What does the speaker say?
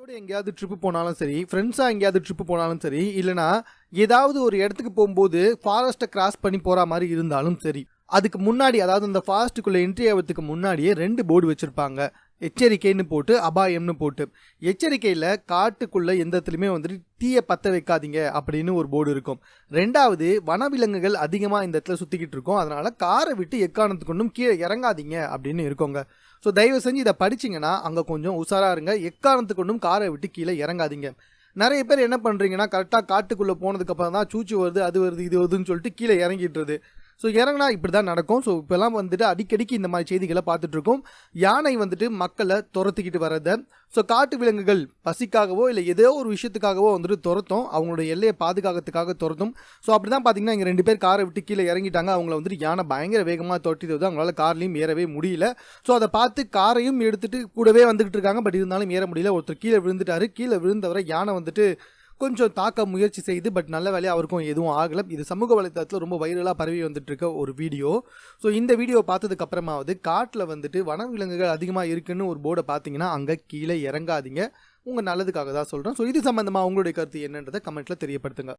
ஃபேமிலியோட எங்கேயாவது ட்ரிப்பு போனாலும் சரி, ஃப்ரெண்ட்ஸாக எங்கேயாவது ட்ரிப்பு போனாலும் சரி, இல்லைனா ஏதாவது ஒரு இடத்துக்கு போகும்போது ஃபாரஸ்ட்டை கிராஸ் பண்ணி போகிற மாதிரி இருந்தாலும் சரி, அதுக்கு முன்னாடி அதாவது அந்த ஃபாரஸ்ட்டுக்குள்ளே என்ட்ரி ஆகிறதுக்கு முன்னாடியே 2 போர்டு வச்சுருப்பாங்க. எச்சரிக்கைன்னு போட்டு, அபாயம்னு போட்டு. எச்சரிக்கையில் காட்டுக்குள்ளே எந்த இடத்துலையுமே வந்துட்டு தீயை பற்ற வைக்காதீங்க அப்படின்னு ஒரு போர்டு இருக்கும். 2வது வனவிலங்குகள் அதிகமாக இந்த இடத்துல சுற்றிக்கிட்டு இருக்கும், அதனால் காரை விட்டு எக்காரணத்துக்கு ஒன்றும் கீழே இறங்காதீங்க அப்படின்னு இருக்கோங்க. ஸோ தயவு செஞ்சு இதை படிச்சிங்கன்னா அங்கே கொஞ்சம் உஷாராக இருங்க. எக்காரணத்துக்கு ஒன்றும் காரை விட்டு கீழே இறங்காதீங்க. நிறைய பேர் என்ன பண்ணுறீங்கன்னா, கரெக்டாக காட்டுக்குள்ளே போனதுக்கப்புறம் தான் சூச்சு வருது, அது வருது, இது வருதுன்னு சொல்லிட்டு கீழே இறங்கிட்டுருது. ஸோ இறங்கினா இப்படி தான் நடக்கும். ஸோ இப்போல்லாம் வந்துட்டு அடிக்கடிக்கு இந்த மாதிரி செய்திகளை பார்த்துட்ருக்கோம். யானை வந்துட்டு மக்களை துரத்திக்கிட்டு வர்றதை, ஸோ காட்டு விலங்குகள் பசிக்காகவோ இல்லை ஏதோ ஒரு விஷயத்துக்காகவோ வந்துட்டு துரத்தும், அவங்களோட எல்லையை பாதுகாக்கிறதுக்காக துரத்தும். ஸோ அப்படி தான் பார்த்தீங்கன்னா இங்கே 2 பேர் காரை விட்டு கீழே இறங்கிட்டாங்க. அவங்கள வந்துட்டு யானை பயங்கர வேகமாக துரத்திட்டு வருது. அவங்களால கார்லையும் ஏறவே முடியல. ஸோ அதை பார்த்து காரையும் எடுத்துகிட்டு கூடவே வந்துக்கிட்டு இருக்காங்க. பட் இருந்தாலும் ஏற முடியல. ஒருத்தர் கீழே விழுந்துட்டார். கீழே விழுந்தவரை யானை வந்துட்டு கொஞ்சம் தாக்க முயற்சி செய்து, பட் நல்ல வேலையாக அவருக்கும் எதுவும் ஆகலை. இது சமூக வலைத்தளத்தில் ரொம்ப வைரலாக பரவி வந்துட்டு இருக்க ஒரு வீடியோ. ஸோ இந்த வீடியோவை பார்த்ததுக்கு அப்புறமாவது காட்டில் வந்துட்டு வனவிலங்குகள் அதிகமாக இருக்குன்னு ஒரு போர்டை பார்த்தீங்கன்னா அங்கே கீழே இறங்காதீங்க. உங்கள் நல்லதுக்காக தான் சொல்கிறேன். ஸோ இது சம்மந்தமாக உங்களுடைய கருத்து என்னன்றதை கமெண்ட்டில் தெரியப்படுத்துங்க.